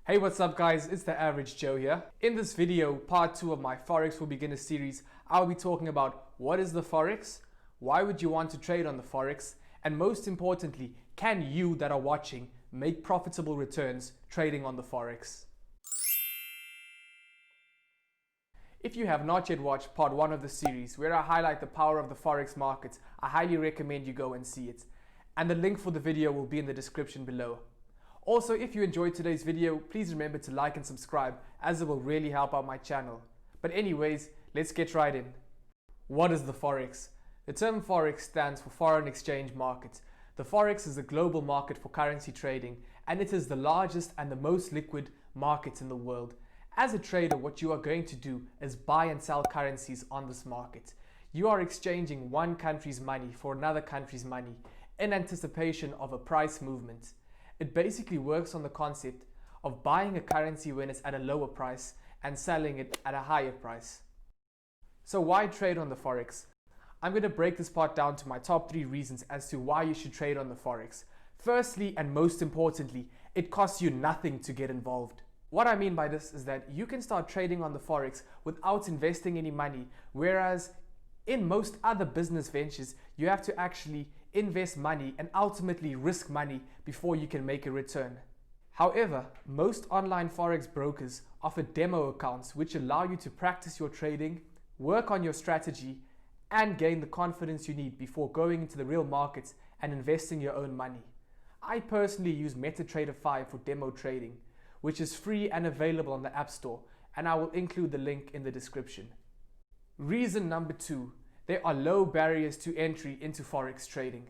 Hey, what's up guys? It's the Average Joe here. In this video, part 2 of my Forex for Beginners series, I'll be talking about what is the Forex, why would you want to trade on the Forex, and most importantly, can you that are watching make profitable returns trading on the Forex? If you have not yet watched part 1 of the series, where I highlight the power of the Forex market, I highly recommend you go and see it. And the link for the video will be in the description below. Also, if you enjoyed today's video, please remember to like and subscribe, as it will really help out my channel. But anyways, let's get right in. What is the Forex? The term Forex stands for foreign exchange market. The Forex is a global market for currency trading, and it is the largest and the most liquid market in the world. As a trader, what you are going to do is buy and sell currencies on this market. You are exchanging one country's money for another country's money in anticipation of a price movement. It basically works on the concept of buying a currency when it's at a lower price and selling it at a higher price. So why trade on the Forex? I'm going to break this part down to my top 3 reasons as to why you should trade on the Forex. Firstly, and most importantly, it costs you nothing to get involved. What I mean by this is that you can start trading on the Forex without investing any money, whereas in most other business ventures, you have to actually invest money and ultimately risk money before you can make a return. However, most online Forex brokers offer demo accounts which allow you to practice your trading, work on your strategy, and gain the confidence you need before going into the real markets and investing your own money. I personally use MetaTrader 5 for demo trading, which is free and available on the App Store, and I will include the link in the description. Reason number 2. There are low barriers to entry into Forex trading.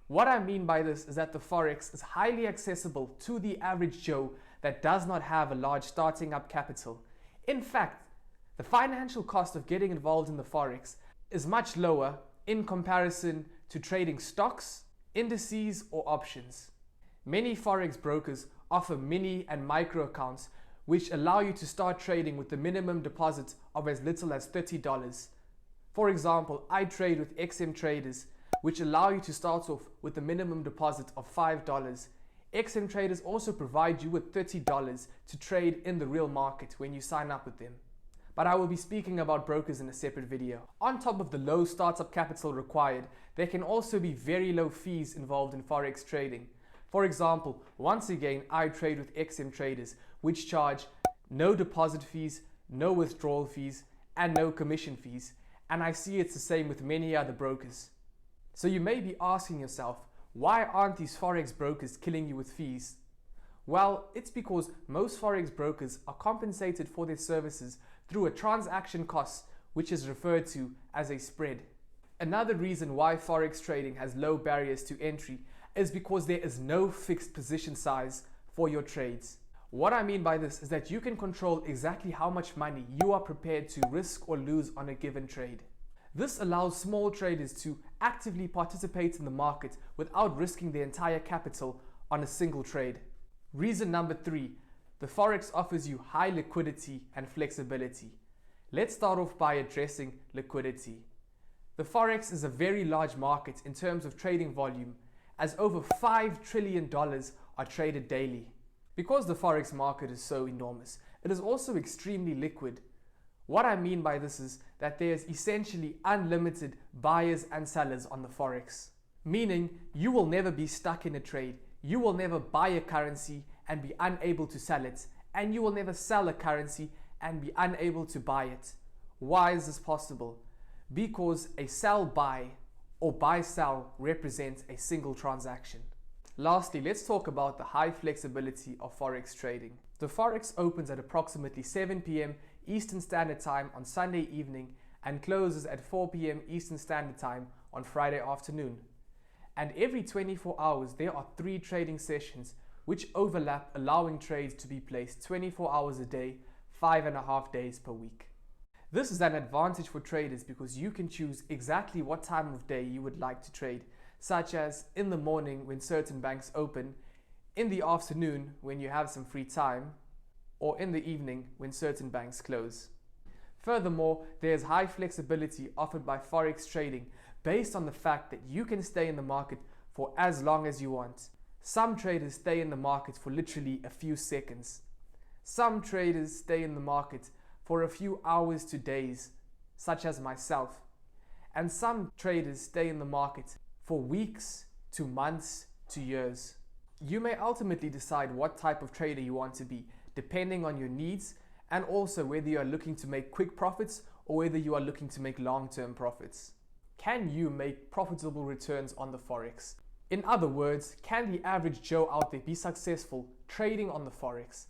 What I mean by this is that the Forex is highly accessible to the average Joe that does not have a large starting up capital. In fact, the financial cost of getting involved in the Forex is much lower in comparison to trading stocks, indices, or options. Many Forex brokers offer mini and micro accounts which allow you to start trading with the minimum deposit of as little as $30. For example, I trade with XM Traders, which allow you to start off with a minimum deposit of $5. XM Traders also provide you with $30 to trade in the real market when you sign up with them. But I will be speaking about brokers in a separate video. On top of the low startup capital required, there can also be very low fees involved in Forex trading. For example, once again, I trade with XM Traders, which charge no deposit fees, no withdrawal fees, and no commission fees. And I see it's the same with many other brokers. So you may be asking yourself, why aren't these Forex brokers killing you with fees? Well, it's because most Forex brokers are compensated for their services through a transaction cost, which is referred to as a spread. Another reason why Forex trading has low barriers to entry is because there is no fixed position size for your trades. What I mean by this is that you can control exactly how much money you are prepared to risk or lose on a given trade. This allows small traders to actively participate in the market without risking their entire capital on a single trade. Reason number 3, the Forex offers you high liquidity and flexibility. Let's start off by addressing liquidity. The Forex is a very large market in terms of trading volume, as over $5 trillion are traded daily. Because the Forex market is so enormous, it is also extremely liquid. What I mean by this is that there's essentially unlimited buyers and sellers on the Forex. Meaning, you will never be stuck in a trade, you will never buy a currency and be unable to sell it, and you will never sell a currency and be unable to buy it. Why is this possible? Because a sell-buy or buy-sell represents a single transaction. Lastly, let's talk about the high flexibility of Forex trading. The Forex opens at approximately 7 p.m. Eastern Standard Time on Sunday evening and closes at 4 p.m. Eastern Standard Time on Friday afternoon. And every 24 hours, there are 3 trading sessions which overlap, allowing trades to be placed 24 hours a day, 5.5 days per week. This is an advantage for traders because you can choose exactly what time of day you would like to trade, such as in the morning when certain banks open, in the afternoon when you have some free time, or in the evening when certain banks close. Furthermore, there is high flexibility offered by Forex trading based on the fact that you can stay in the market for as long as you want. Some traders stay in the market for literally a few seconds. Some traders stay in the market for a few hours to days, such as myself. And some traders stay in the market for weeks to months to years. You may ultimately decide what type of trader you want to be, depending on your needs and also whether you are looking to make quick profits or whether you are looking to make long-term profits. Can you make profitable returns on the Forex? In other words, can the average Joe out there be successful trading on the Forex?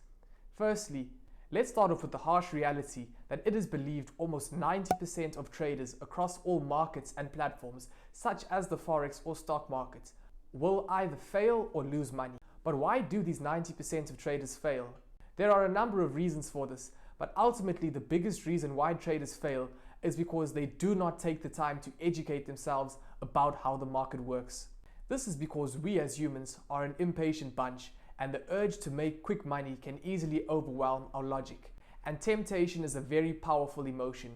Firstly, let's start off with the harsh reality that it is believed almost 90% of traders across all markets and platforms, such as the Forex or stock market, will either fail or lose money. But why do these 90% of traders fail? There are a number of reasons for this, but ultimately the biggest reason why traders fail is because they do not take the time to educate themselves about how the market works. This is because we as humans are an impatient bunch, and the urge to make quick money can easily overwhelm our logic. And temptation is a very powerful emotion.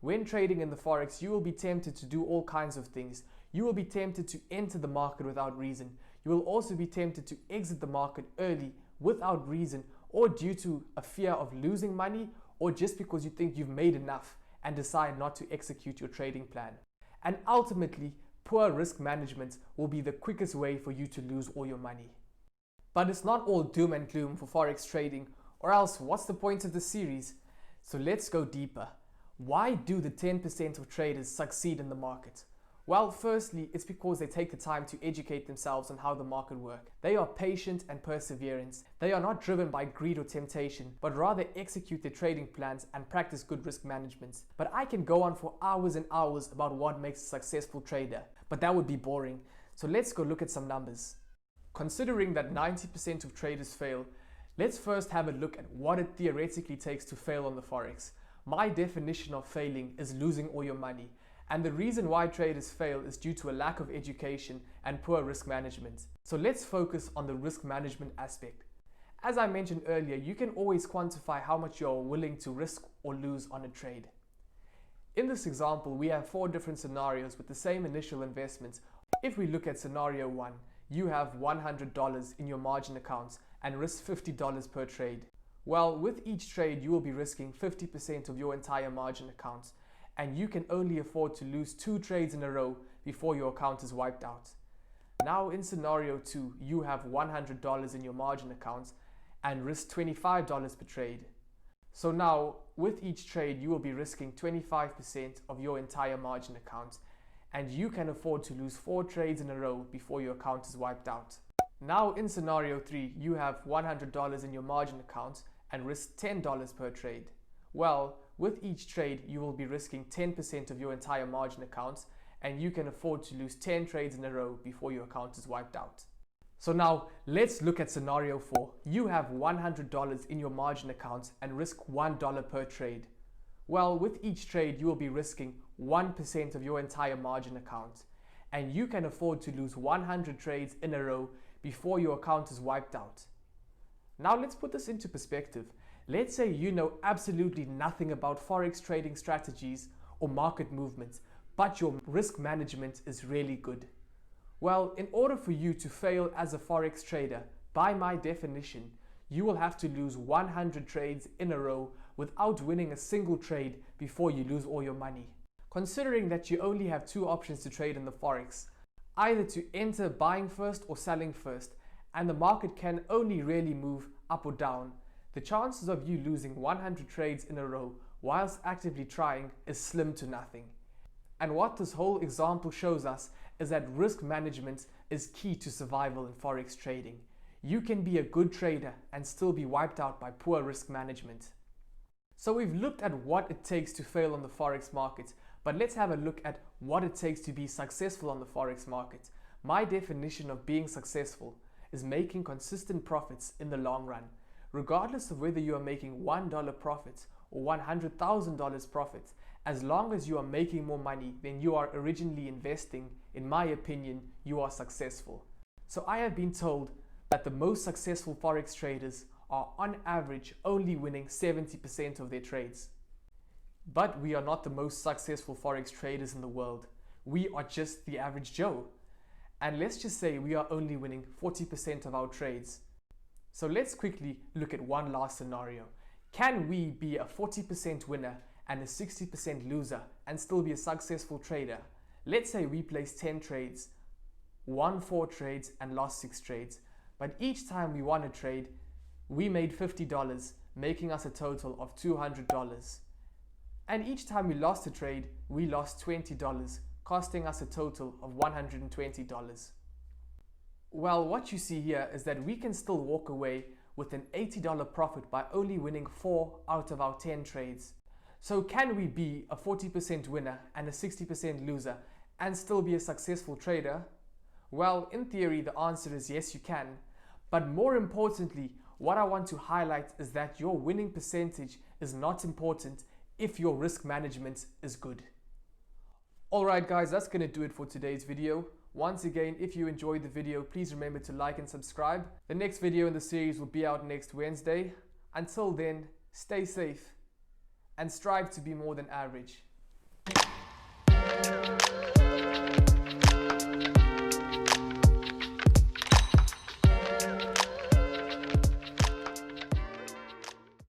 When trading in the Forex, you will be tempted to do all kinds of things. You will be tempted to enter the market without reason. You will also be tempted to exit the market early without reason, or due to a fear of losing money, or just because you think you've made enough and decide not to execute your trading plan. And ultimately, poor risk management will be the quickest way for you to lose all your money. But it's not all doom and gloom for Forex trading, or else what's the point of the series? So let's go deeper. Why do the 10% of traders succeed in the market? Well, firstly, it's because they take the time to educate themselves on how the market works. They are patient and perseverance. They are not driven by greed or temptation, but rather execute their trading plans and practice good risk management. But I can go on for hours and hours about what makes a successful trader, but that would be boring. So let's go look at some numbers. Considering that 90% of traders fail, let's first have a look at what it theoretically takes to fail on the Forex. My definition of failing is losing all your money. And the reason why traders fail is due to a lack of education and poor risk management. So let's focus on the risk management aspect. As I mentioned earlier, you can always quantify how much you're willing to risk or lose on a trade. In this example, we have 4 different scenarios with the same initial investment. If we look at scenario 1, you have $100 in your margin accounts and risk $50 per trade. Well, with each trade, you will be risking 50% of your entire margin accounts, and you can only afford to lose 2 trades in a row before your account is wiped out. Now in scenario 2, you have $100 in your margin accounts and risk $25 per trade. So now with each trade, you will be risking 25% of your entire margin account, and you can afford to lose 4 trades in a row before your account is wiped out. Now in scenario 3, you have $100 in your margin account and risk $10 per trade. Well, with each trade, you will be risking 10% of your entire margin accounts, and you can afford to lose 10 trades in a row before your account is wiped out. So now let's look at scenario 4. You have $100 in your margin accounts and risk $1 per trade. Well, with each trade, you will be risking 1% of your entire margin account, and you can afford to lose 100 trades in a row before your account is wiped out. Now let's put this into perspective. Let's say you know absolutely nothing about Forex trading strategies or market movements, but your risk management is really good. Well, in order for you to fail as a Forex trader, by my definition, you will have to lose 100 trades in a row without winning a single trade before you lose all your money. Considering that you only have 2 options to trade in the Forex, either to enter buying first or selling first, and the market can only really move up or down, the chances of you losing 100 trades in a row whilst actively trying is slim to nothing. And what this whole example shows us is that risk management is key to survival in Forex trading. You can be a good trader and still be wiped out by poor risk management. So we've looked at what it takes to fail on the Forex market, but let's have a look at what it takes to be successful on the Forex market. My definition of being successful is making consistent profits in the long run. Regardless of whether you are making $1 profits or $100,000 profits, as long as you are making more money than you are originally investing, in my opinion, you are successful. So I have been told that the most successful Forex traders are on average only winning 70% of their trades. But we are not the most successful Forex traders in the world. We are just the average Joe. And let's just say we are only winning 40% of our trades. So let's quickly look at one last scenario. Can we be a 40% winner and a 60% loser and still be a successful trader? Let's say we placed 10 trades, won 4 trades and lost 6 trades. But each time we won a trade, we made $50, making us a total of $200. And each time we lost a trade, we lost $20, costing us a total of $120. Well, what you see here is that we can still walk away with an $80 profit by only winning 4 out of our 10 trades. So can we be a 40% winner and a 60% loser and still be a successful trader? Well, in theory, the answer is yes, you can. But more importantly, what I want to highlight is that your winning percentage is not important if your risk management is good. Alright guys, that's going to do it for today's video. Once again, if you enjoyed the video, please remember to like and subscribe. The next video in the series will be out next Wednesday. Until then, stay safe and strive to be more than average.